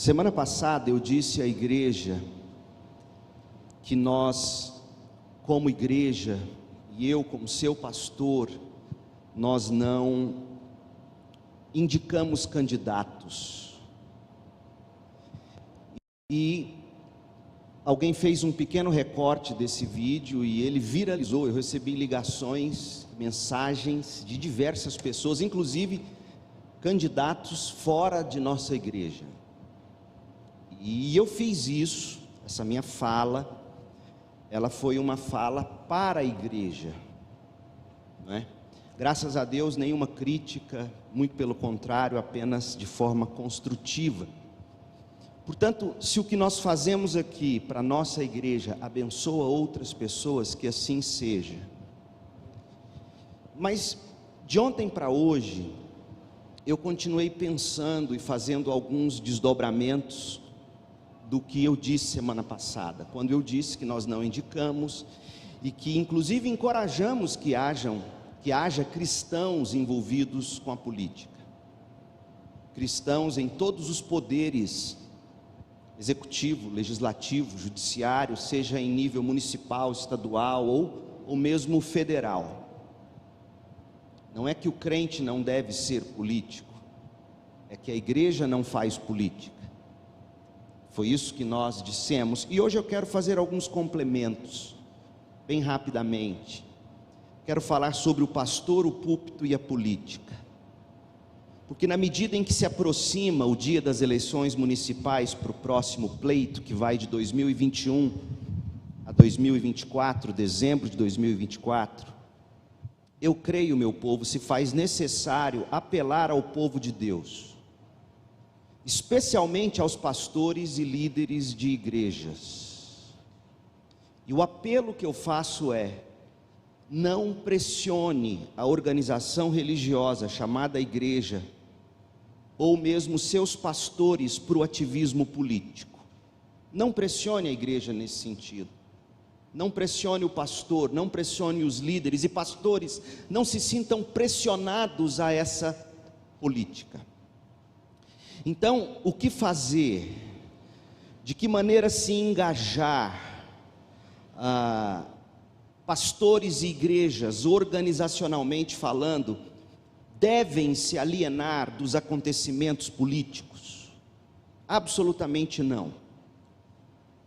Semana passada eu disse à igreja que nós, como igreja, e eu como seu pastor, nós não indicamos candidatos. E alguém fez um pequeno recorte desse vídeo e ele viralizou. Eu recebi ligações, mensagens de diversas pessoas, inclusive candidatos fora de nossa igreja. E eu fiz isso, essa minha fala, ela foi uma fala para a igreja, não é? Graças a Deus, nenhuma crítica, muito pelo contrário, apenas de forma construtiva. Portanto, se o que nós fazemos aqui para a nossa igreja abençoa outras pessoas, que assim seja. Mas de ontem para hoje, eu continuei pensando e fazendo alguns desdobramentos do que eu disse semana passada, quando eu disse que nós não indicamos e que inclusive encorajamos que haja cristãos envolvidos com a política, cristãos em todos os poderes, executivo, legislativo, judiciário, seja em nível municipal, estadual ou mesmo federal. Não é que o crente não deve ser político, é que a igreja não faz política. Foi isso que nós dissemos, e hoje eu quero fazer alguns complementos, bem rapidamente. Quero falar sobre o pastor, o púlpito e a política, porque na medida em que se aproxima o dia das eleições municipais para o próximo pleito, que vai de 2021 a 2024, dezembro de 2024, eu creio, meu povo, se faz necessário apelar ao povo de Deus, especialmente aos pastores e líderes de igrejas. E o apelo que eu faço é: não pressione a organização religiosa chamada igreja, ou mesmo seus pastores para o ativismo político. Não pressione a igreja nesse sentido. Não pressione o pastor, não pressione os líderes, e pastores, não se sintam pressionados a essa política. Então, o que fazer? De que maneira se engajar? Pastores e igrejas, organizacionalmente falando, devem se alienar dos acontecimentos políticos? Absolutamente não.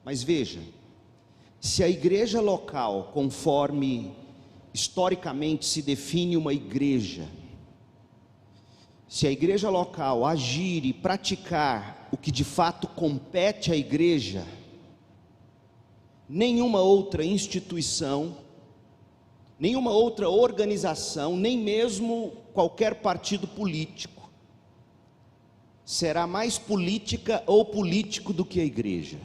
Mas veja, se a igreja local, conforme historicamente se define uma igreja, se a igreja local agir e praticar o que de fato compete à igreja, nenhuma outra instituição, nenhuma outra organização, nem mesmo qualquer partido político será mais política ou político do que a igreja.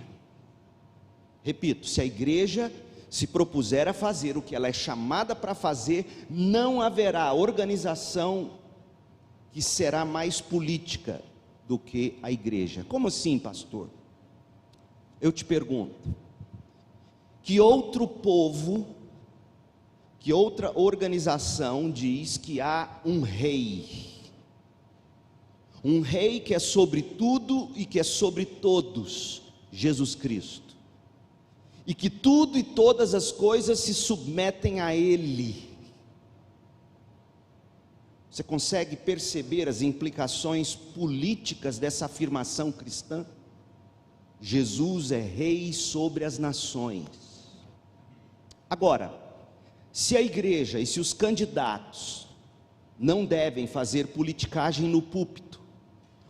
Repito, se a igreja se propuser a fazer o que ela é chamada para fazer, não haverá organização que será mais política do que a igreja. Como assim, pastor? Eu te pergunto, que outro povo, que outra organização diz que há um rei que é sobre tudo e que é sobre todos, Jesus Cristo, e que tudo e todas as coisas se submetem a Ele? Você consegue perceber as implicações políticas dessa afirmação cristã? Jesus é rei sobre as nações. Agora, se a igreja e se os candidatos não devem fazer politicagem no púlpito,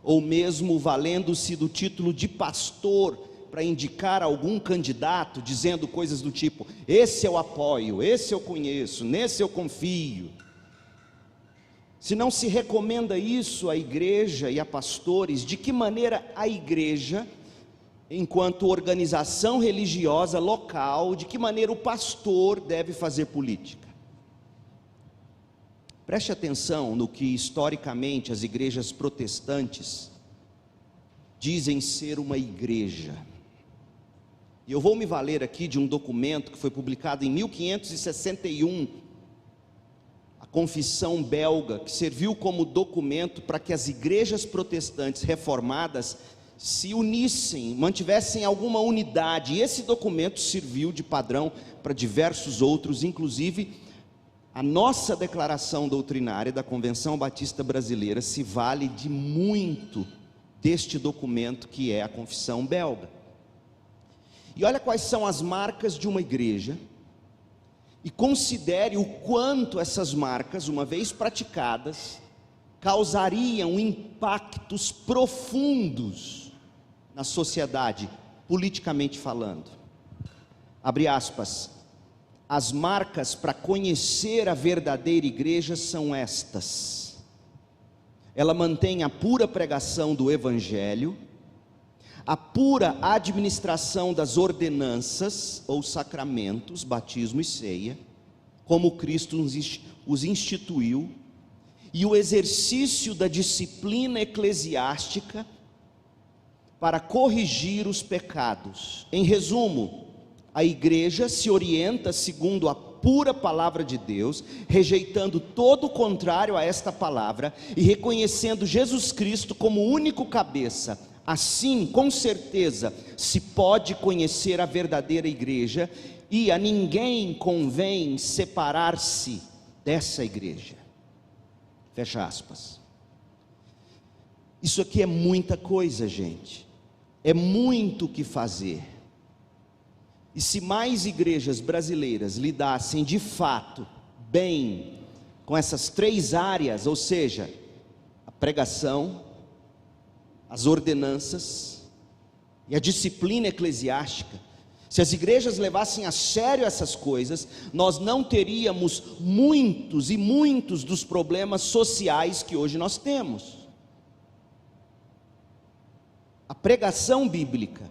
ou mesmo valendo-se do título de pastor para indicar algum candidato, dizendo coisas do tipo: esse eu apoio, esse eu conheço, nesse eu confio. Se não se recomenda isso à igreja e a pastores, de que maneira a igreja, enquanto organização religiosa local, de que maneira o pastor deve fazer política? Preste atenção no que historicamente as igrejas protestantes dizem ser uma igreja. E eu vou me valer aqui de um documento que foi publicado em 1561, Confissão Belga, que serviu como documento para que as igrejas protestantes reformadas se unissem, mantivessem alguma unidade. E esse documento serviu de padrão para diversos outros, inclusive a nossa declaração doutrinária da Convenção Batista Brasileira se vale de muito deste documento que é a Confissão Belga. E olha quais são as marcas de uma igreja, e considere o quanto essas marcas, uma vez praticadas, causariam impactos profundos na sociedade, politicamente falando. Abre aspas. As marcas para conhecer a verdadeira igreja são estas: ela mantém a pura pregação do Evangelho, a pura administração das ordenanças ou sacramentos, batismo e ceia, como Cristo os instituiu, e o exercício da disciplina eclesiástica para corrigir os pecados. Em resumo, a igreja se orienta segundo a pura palavra de Deus, rejeitando todo o contrário a esta palavra e reconhecendo Jesus Cristo como único cabeça. Assim, com certeza, se pode conhecer a verdadeira igreja, e a ninguém convém separar-se dessa igreja. Fecha aspas. Isso aqui é muita coisa, gente. É muito o que fazer. E se mais igrejas brasileiras lidassem de fato bem com essas três áreas, ou seja, a pregação, as ordenanças e a disciplina eclesiástica, se as igrejas levassem a sério essas coisas, nós não teríamos muitos e muitos dos problemas sociais que hoje nós temos. A pregação bíblica,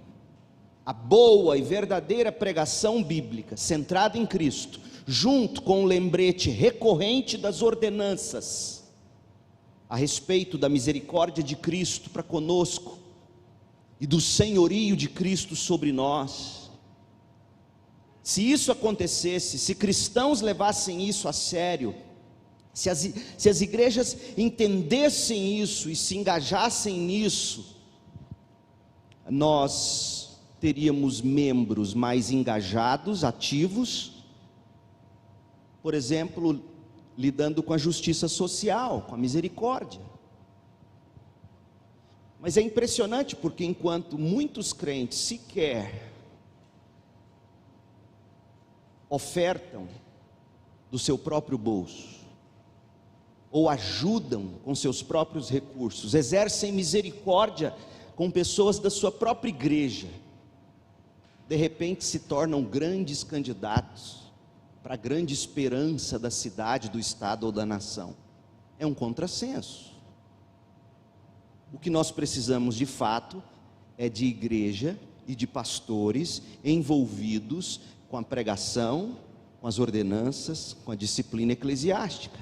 a boa e verdadeira pregação bíblica, centrada em Cristo, junto com o lembrete recorrente das ordenanças, a respeito da misericórdia de Cristo para conosco, e do senhorio de Cristo sobre nós. Se isso acontecesse, se cristãos levassem isso a sério, se as igrejas entendessem isso e se engajassem nisso, nós teríamos membros mais engajados, ativos, por exemplo, lidando com a justiça social, com a misericórdia. Mas é impressionante porque enquanto muitos crentes sequer ofertam do seu próprio bolso, ou ajudam com seus próprios recursos, exercem misericórdia com pessoas da sua própria igreja, de repente se tornam grandes candidatos para a grande esperança da cidade, do estado ou da nação. É um contrassenso. O que nós precisamos de fato é de igreja e de pastores envolvidos com a pregação, com as ordenanças, com a disciplina eclesiástica.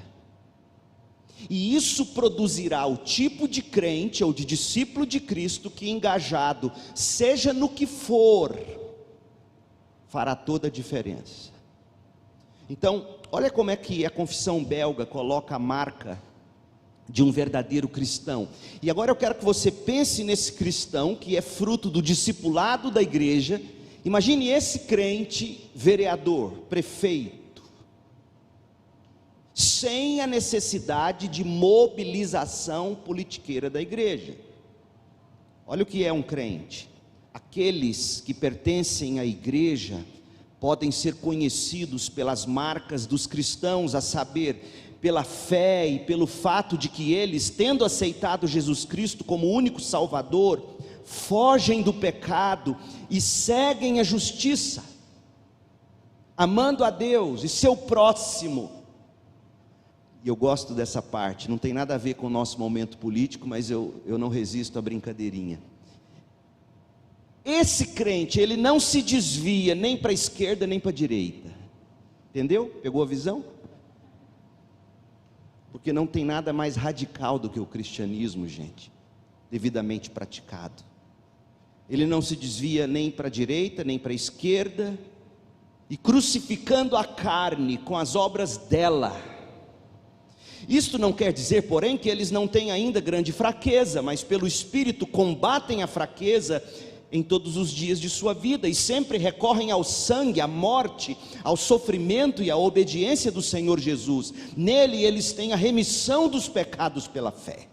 E isso produzirá o tipo de crente ou de discípulo de Cristo que, engajado, seja no que for, fará toda a diferença. Então, olha como é que a Confissão Belga coloca a marca de um verdadeiro cristão. E agora eu quero que você pense nesse cristão que é fruto do discipulado da igreja. Imagine esse crente vereador, prefeito, sem a necessidade de mobilização politiqueira da igreja. Olha o que é um crente. Aqueles que pertencem à igreja podem ser conhecidos pelas marcas dos cristãos, a saber, pela fé e pelo fato de que eles, tendo aceitado Jesus Cristo como único Salvador, fogem do pecado e seguem a justiça, amando a Deus e seu próximo. E eu gosto dessa parte, não tem nada a ver com o nosso momento político, mas eu não resisto à brincadeirinha. Esse crente, ele não se desvia nem para a esquerda nem para a direita. Entendeu? Pegou a visão? Porque não tem nada mais radical do que o cristianismo, gente, devidamente praticado. Ele não se desvia nem para a direita nem para a esquerda, e crucificando a carne com as obras dela, Isto não quer dizer, porém, que eles não têm ainda grande fraqueza, mas pelo Espírito combatem a fraqueza em todos os dias de sua vida, e sempre recorrem ao sangue, à morte, ao sofrimento e à obediência do Senhor Jesus. Nele eles têm a remissão dos pecados pela fé.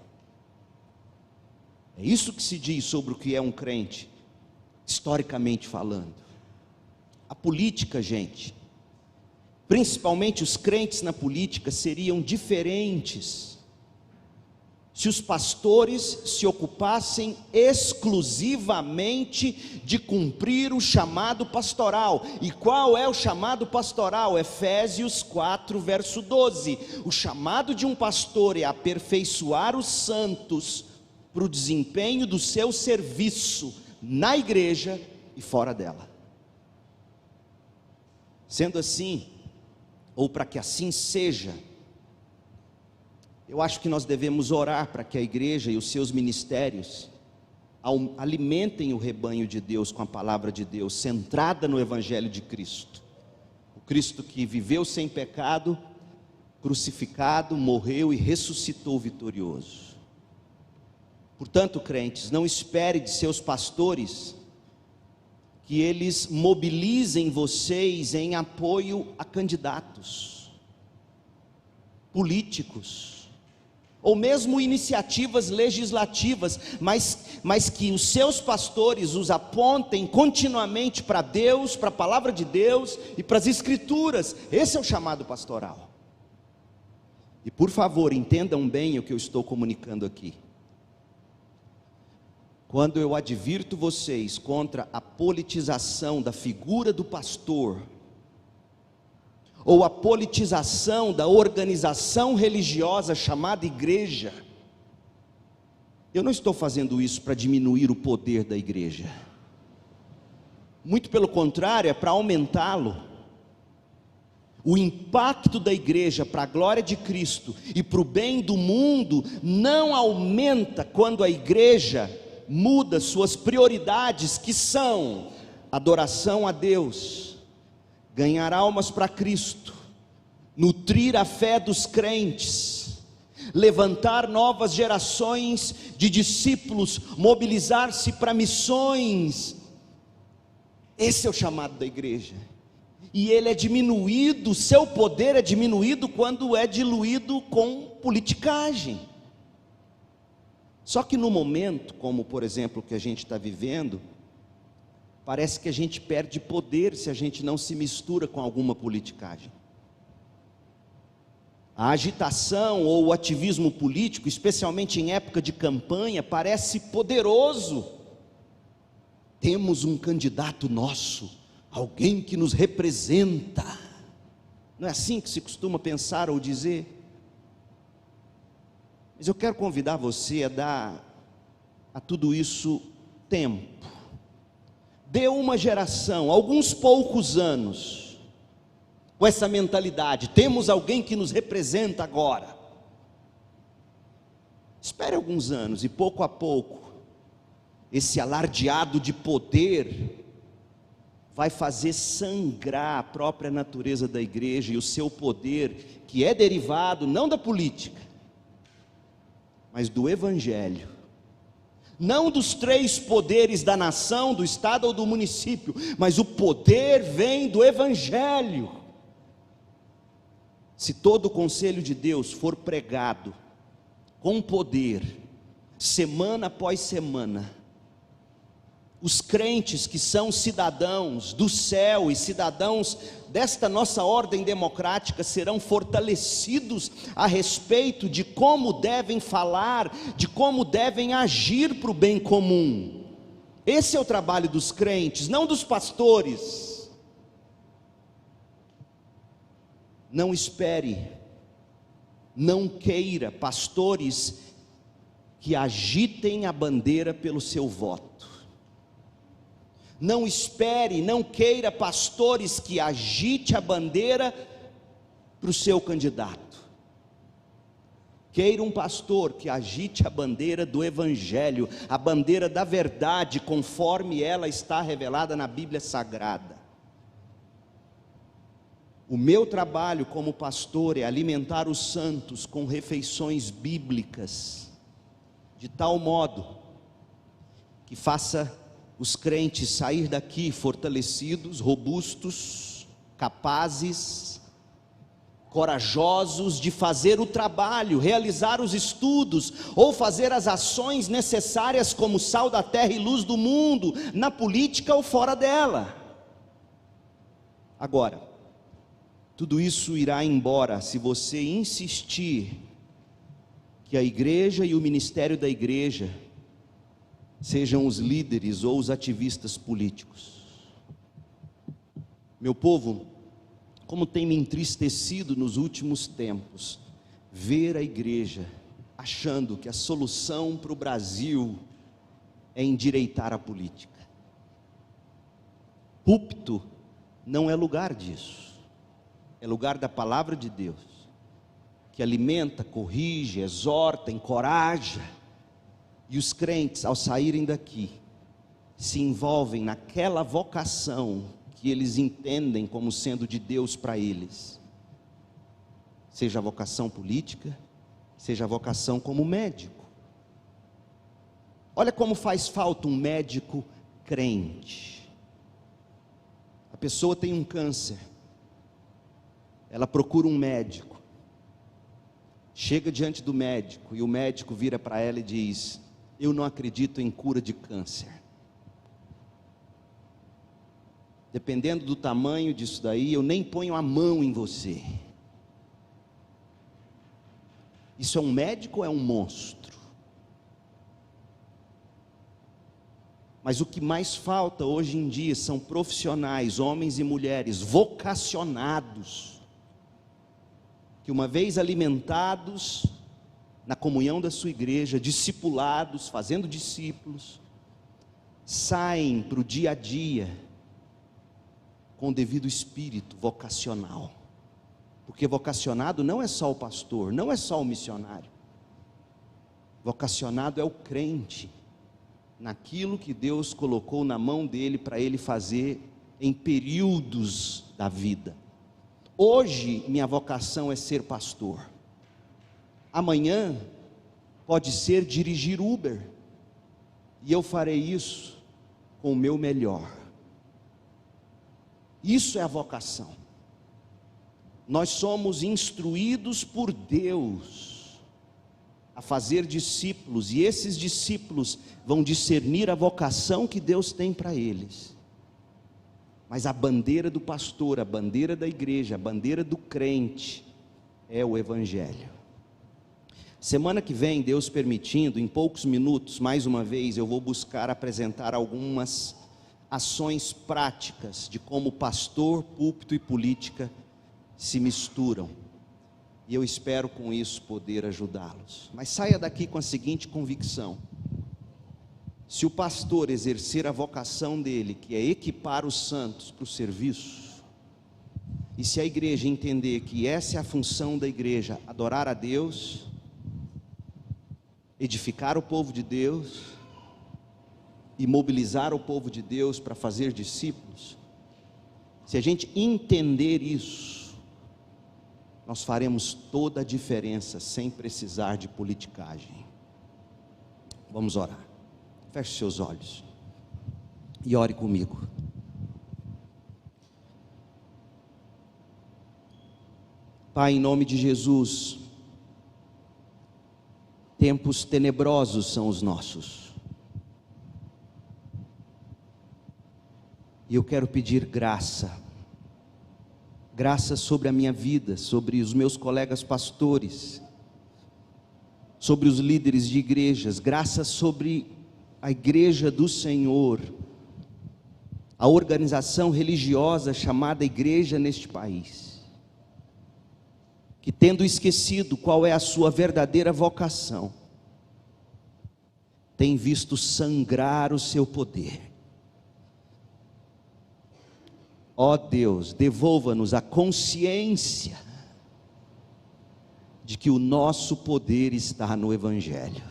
É isso que se diz sobre o que é um crente, historicamente falando. A política, gente, principalmente os crentes na política, seriam diferentes se os pastores se ocupassem exclusivamente de cumprir o chamado pastoral. E qual é o chamado pastoral? Efésios 4, verso 12. O chamado de um pastor é aperfeiçoar os santos para o desempenho do seu serviço na igreja e fora dela. Sendo assim, ou para que assim seja, eu acho que nós devemos orar para que a igreja e os seus ministérios alimentem o rebanho de Deus com a palavra de Deus, centrada no Evangelho de Cristo. O Cristo que viveu sem pecado, crucificado, morreu e ressuscitou vitorioso. Portanto, crentes, não espere de seus pastores que eles mobilizem vocês em apoio a candidatos, políticos, ou mesmo iniciativas legislativas, mas que os seus pastores os apontem continuamente para Deus, para a palavra de Deus e para as Escrituras. Esse é o chamado pastoral. E por favor, entendam bem o que eu estou comunicando aqui. Quando eu advirto vocês contra a politização da figura do pastor, ou a politização da organização religiosa chamada igreja, eu não estou fazendo isso para diminuir o poder da igreja, muito pelo contrário, é para aumentá-lo. O impacto da igreja para a glória de Cristo e para o bem do mundo não aumenta quando a igreja muda suas prioridades, que são adoração a Deus, ganhar almas para Cristo, nutrir a fé dos crentes, levantar novas gerações de discípulos, mobilizar-se para missões. Esse é o chamado da igreja, e ele é diminuído, seu poder é diminuído quando é diluído com politicagem. Só que no momento, como por exemplo o que a gente está vivendo, parece que a gente perde poder se a gente não se mistura com alguma politicagem. A agitação ou o ativismo político, especialmente em época de campanha, parece poderoso. Temos um candidato nosso, alguém que nos representa. Não é assim que se costuma pensar ou dizer? Mas eu quero convidar você a dar a tudo isso tempo. Dê uma geração, alguns poucos anos, com essa mentalidade: temos alguém que nos representa agora. Espere alguns anos e pouco a pouco, esse alardeado de poder vai fazer sangrar a própria natureza da igreja e o seu poder, que é derivado não da política, mas do Evangelho. Não dos três poderes da nação, do estado ou do município, mas o poder vem do Evangelho. Se todo o conselho de Deus for pregado com poder, semana após semana, os crentes que são cidadãos do céu e cidadãos desta nossa ordem democrática serão fortalecidos a respeito de como devem falar, de como devem agir para o bem comum. Esse é o trabalho dos crentes, não dos pastores. Não espere, não queira pastores que agitem a bandeira pelo seu voto. Não espere, não queira pastores que agite a bandeira para o seu candidato. Queira um pastor que agite a bandeira do Evangelho, a bandeira da verdade, conforme ela está revelada na Bíblia Sagrada. O meu trabalho como pastor é alimentar os santos com refeições bíblicas, de tal modo que faça os crentes sair daqui fortalecidos, robustos, capazes, corajosos de fazer o trabalho, realizar os estudos, ou fazer as ações necessárias como sal da terra e luz do mundo, na política ou fora dela. Agora, tudo isso irá embora se você insistir que a igreja e o ministério da igreja sejam os líderes ou os ativistas políticos. Meu povo, como tem me entristecido nos últimos tempos, ver a igreja achando que a solução para o Brasil é endireitar a política. Púlpito não é lugar disso, é lugar da palavra de Deus, que alimenta, corrige, exorta, encoraja, e os crentes, ao saírem daqui, se envolvem naquela vocação que eles entendem como sendo de Deus para eles, seja a vocação política, seja a vocação como médico. Olha como faz falta um médico crente. A pessoa tem um câncer, ela procura um médico, chega diante do médico, e o médico vira para ela e diz: eu não acredito em cura de câncer. Dependendo do tamanho disso daí, eu nem ponho a mão em você. Isso é um médico ou é um monstro? Mas o que mais falta hoje em dia são profissionais, homens e mulheres, vocacionados, que uma vez alimentados na comunhão da sua igreja, discipulados, fazendo discípulos, saem para o dia a dia, com o devido espírito vocacional, porque vocacionado não é só o pastor, não é só o missionário, vocacionado é o crente, naquilo que Deus colocou na mão dele, para ele fazer em períodos da vida. Hoje minha vocação é ser pastor, amanhã pode ser dirigir Uber, e eu farei isso com o meu melhor. Isso é a vocação. Nós somos instruídos por Deus a fazer discípulos, e esses discípulos vão discernir a vocação que Deus tem para eles. Mas a bandeira do pastor, a bandeira da igreja, a bandeira do crente é o Evangelho. Semana que vem, Deus permitindo, em poucos minutos, mais uma vez, eu vou buscar apresentar algumas ações práticas de como pastor, púlpito e política se misturam, e eu espero com isso poder ajudá-los. Mas saia daqui com a seguinte convicção: se o pastor exercer a vocação dele, que é equipar os santos para o serviço, e se a igreja entender que essa é a função da igreja, adorar a Deus, edificar o povo de Deus e mobilizar o povo de Deus para fazer discípulos, se a gente entender isso, nós faremos toda a diferença sem precisar de politicagem. Vamos orar. Feche seus olhos e ore comigo. Pai, em nome de Jesus, tempos tenebrosos são os nossos, e eu quero pedir graça sobre a minha vida, sobre os meus colegas pastores, sobre os líderes de igrejas, graça sobre a igreja do Senhor, a organização religiosa chamada igreja neste país, que tendo esquecido qual é a sua verdadeira vocação, tem visto sangrar o seu poder. Ó Deus, devolva-nos a consciência de que o nosso poder está no Evangelho.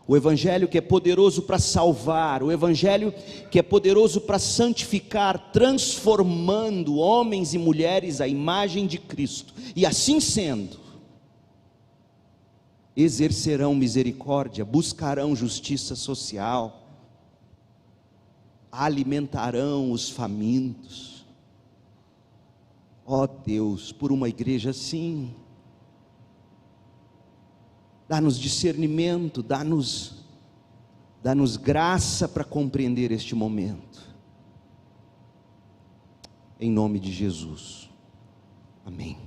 O Evangelho que é poderoso para salvar, o Evangelho que é poderoso para santificar, transformando homens e mulheres à imagem de Cristo, e assim sendo, exercerão misericórdia, buscarão justiça social, alimentarão os famintos. Ó Deus, por uma igreja assim, dá-nos discernimento, dá-nos graça para compreender este momento, em nome de Jesus, amém.